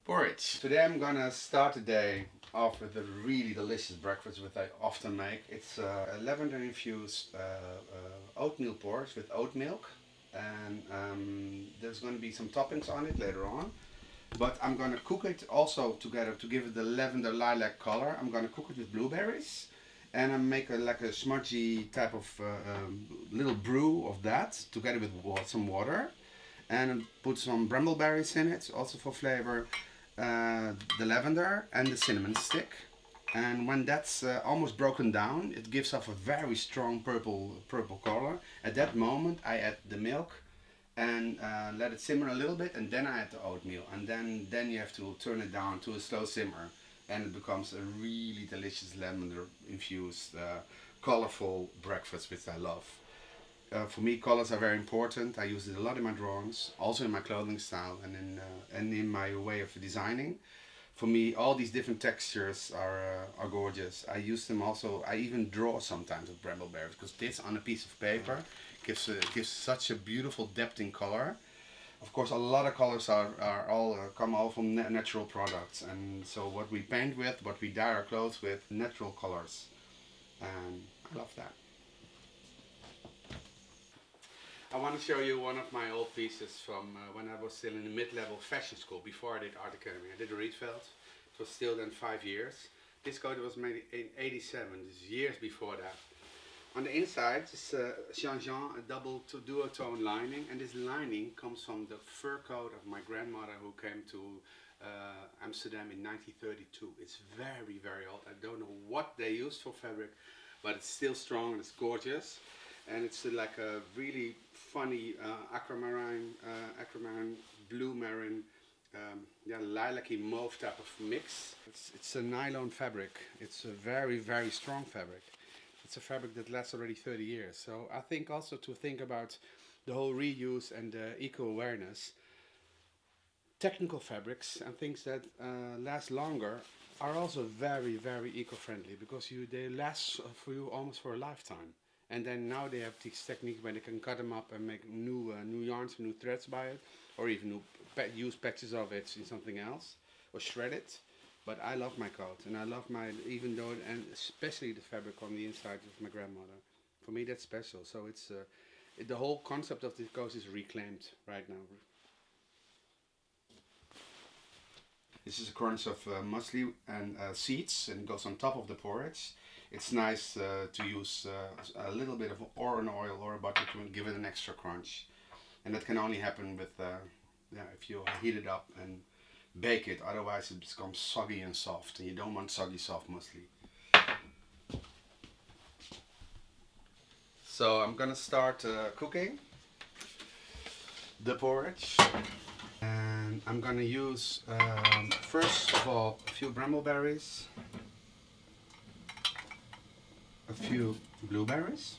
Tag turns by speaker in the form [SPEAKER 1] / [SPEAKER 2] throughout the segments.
[SPEAKER 1] Porridge. Today I'm gonna start the day off with a really delicious breakfast which I often make. It's a lavender infused oatmeal porridge with oat milk, and there's gonna be some toppings on it later on. But I'm gonna cook it also together to give it the lavender lilac color. I'm gonna cook it with blueberries, and I make like a smudgy type of little brew of that together with some water, and put some brambleberries in it also for flavor. The lavender and the cinnamon stick, and when that's almost broken down, it gives off a very strong purple color. At that moment I add the milk and let it simmer a little bit, and then I add the oatmeal, and then you have to turn it down to a slow simmer, and it becomes a really delicious lavender infused colorful breakfast which I love. For me, colors are very important. I use it a lot in my drawings, also in my clothing style, and in my way of designing. For me, all these different textures are gorgeous. I use them also. I even draw sometimes with brambleberries, because this on a piece of paper gives such a beautiful depth in color. Of course, a lot of colors come all from natural products, and so what we paint with, what we dye our clothes with, natural colors, and I love that. I want to show you one of my old pieces from when I was still in the mid-level fashion school, before I did art academy. I did a Rietveld. It was still then 5 years. This coat was made in '87, this is years before that. On the inside is Jean a double duotone lining, and this lining comes from the fur coat of my grandmother who came to Amsterdam in 1932. It's very, very old. I don't know what they used for fabric, but it's still strong and it's gorgeous. And it's like a really funny aquamarine, blue marine, lilac-y mauve type of mix. It's a nylon fabric. It's a very, very strong fabric. It's a fabric that lasts already 30 years. So I think also to think about the whole reuse and eco-awareness, technical fabrics and things that last longer are also very, very eco-friendly, because they last for you almost for a lifetime. And then now they have this technique where they can cut them up and make new yarns, new threads by it, or even use patches of it in something else, or shred it. But I love my coat, and I love and especially the fabric on the inside of my grandmother. For me, that's special. So it's the whole concept of this coat is reclaimed right now. This is a crunch of muesli and seeds, and it goes on top of the porridge. It's nice to use a little bit of an oil or a butter to give it an extra crunch, and that can only happen with if you heat it up and bake it. Otherwise, it becomes soggy and soft, and you don't want soggy, soft muesli. So I'm gonna start cooking the porridge, and I'm gonna use first of all a few brambleberries, a few blueberries,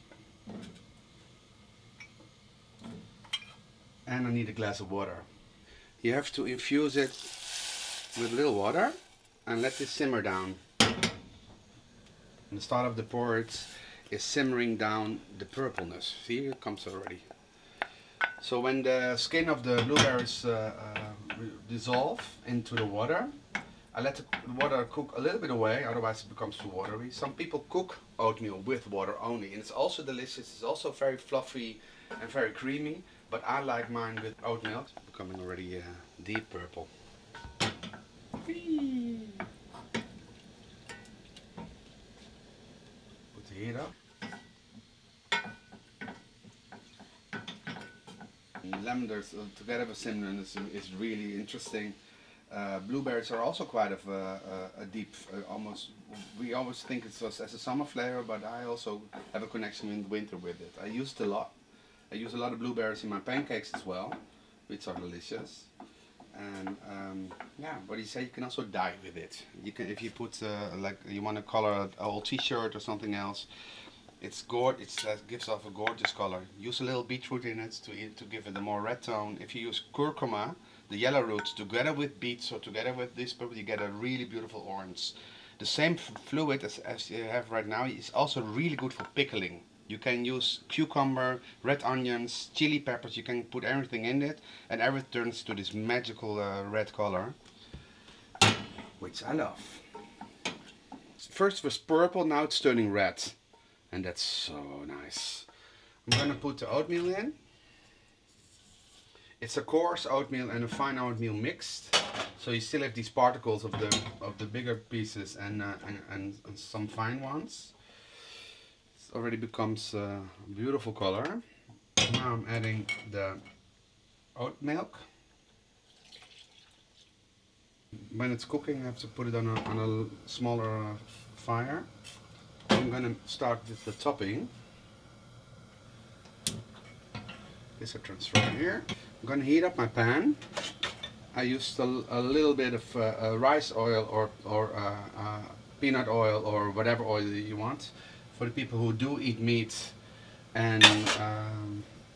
[SPEAKER 1] and I need a glass of water. You have to infuse it with a little water and let this simmer down. And the start of the porridge is simmering down the purpleness. See, it comes already. So when the skin of the blueberries dissolve into the water, I let the water cook a little bit away, otherwise it becomes too watery. Some people cook oatmeal with water only, and it's also delicious. It's also very fluffy and very creamy, but I like mine with oat milk. It's becoming already deep purple. Whee! Put the heat up. Lavenders together with cinnamon is really interesting. Blueberries are also quite of a deep, almost, we always think it's as a summer flavor, but I also have a connection in the winter with it. I use it a lot. I use a lot of blueberries in my pancakes as well, which are delicious. And what do you say? You can also dye with it. You can, if you put like you want to color an old T-shirt or something else. It's gorgeous. It gives off a gorgeous color. Use a little beetroot in it to give it a more red tone. If you use curcuma, the yellow roots, together with beets or together with this purple, you get a really beautiful orange. The same fluid as you have right now is also really good for pickling. You can use cucumber, red onions, chili peppers. You can put everything in it, and everything turns to this magical red color. which I love. First it was purple, now it's turning red. And that's so nice. I'm gonna put the oatmeal in. It's a coarse oatmeal and a fine oatmeal mixed. So you still have these particles of the bigger pieces and some fine ones. It already becomes a beautiful color. Now I'm adding the oat milk. When it's cooking, I have to put it on a smaller fire. I'm gonna start with the topping. This I transfer here. I'm gonna heat up my pan. I used a little bit of rice oil or peanut oil or whatever oil you want. For the people who do eat meat and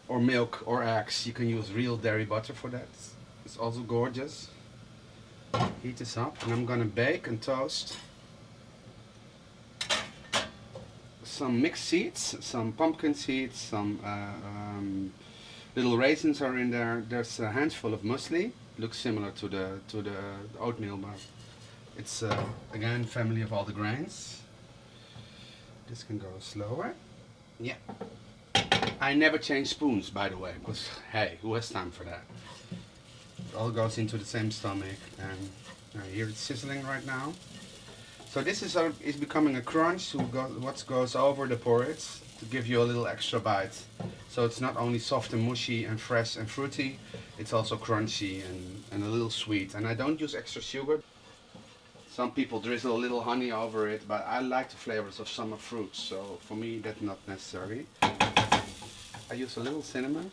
[SPEAKER 1] or milk or eggs, you can use real dairy butter for that. It's also gorgeous. Heat this up and I'm gonna bake and toast some mixed seeds, some pumpkin seeds, some little raisins are in there. There's a handful of muesli. Looks similar to the oatmeal, but it's again family of all the grains. This can go slower. Yeah. I never change spoons, by the way, because hey, who has time for that? It all goes into the same stomach, and here it's sizzling right now. So this is becoming a crunch to what goes over the porridge to give you a little extra bite. So it's not only soft and mushy and fresh and fruity, it's also crunchy and a little sweet. And I don't use extra sugar. Some people drizzle a little honey over it, but I like the flavors of summer fruits, so for me that's not necessary. I use a little cinnamon.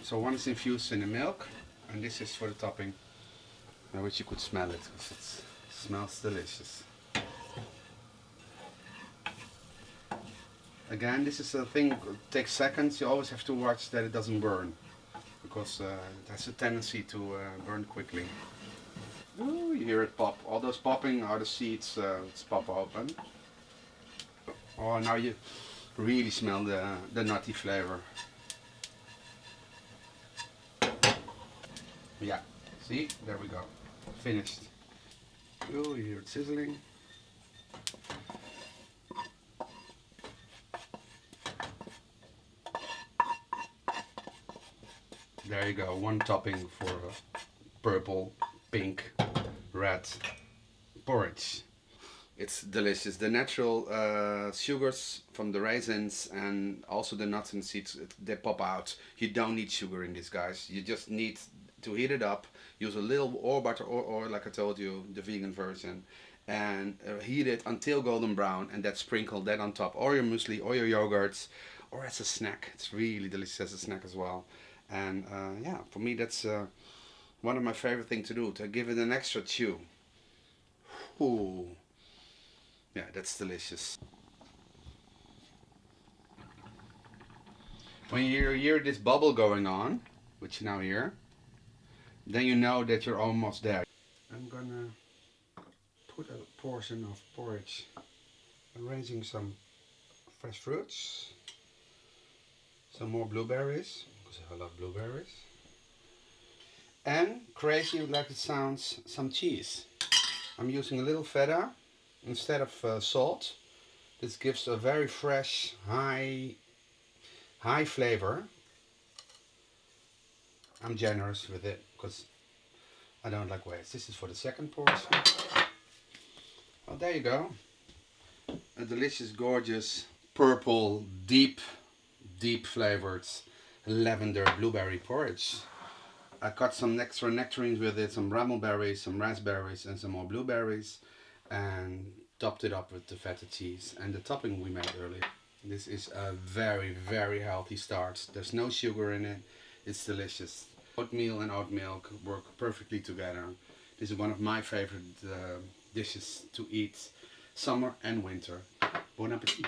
[SPEAKER 1] So one is infused in the milk, and this is for the topping. I wish you could smell it, because it smells delicious. Again, this is a thing that takes seconds. You always have to watch that it doesn't burn, because it has a tendency to burn quickly. Ooh, you hear it pop. All those popping are the seeds. It's pop open. Oh, now you really smell the nutty flavor. Yeah, see, there we go. Finished. Oh, you hear it sizzling. There you go, one topping for purple, pink, red porridge. It's delicious. The natural sugars from the raisins and also the nuts and seeds, they pop out. You don't need sugar in this, guys. You just need to heat it up. Use a little or butter or oil, like I told you, the vegan version, and heat it until golden brown, and sprinkle that on top, or your muesli, or your yogurts, or as a snack. It's really delicious as a snack as well. And yeah, for me that's one of my favorite things to do, to give it an extra chew. Ooh. Yeah, that's delicious. When you hear this bubble going on, which you now hear, then you know that you're almost there. I'm gonna put a portion of porridge, arranging some fresh fruits, some more blueberries, because I love blueberries, and, crazy like it sounds, some cheese. I'm using a little feta instead of salt. This gives a very fresh, high flavor. I'm generous with it because I don't like waste. This is for the second portion. Oh, there you go. A delicious, gorgeous, purple, deep flavored lavender blueberry porridge. I cut some extra nectarines with it, some brambleberries, some raspberries and some more blueberries, and topped it up with the feta cheese and the topping we made earlier. This is a very, very healthy start. There's no sugar in it. It's delicious. Oatmeal and oat milk work perfectly together. This is one of my favorite dishes to eat summer and winter. Bon appetit!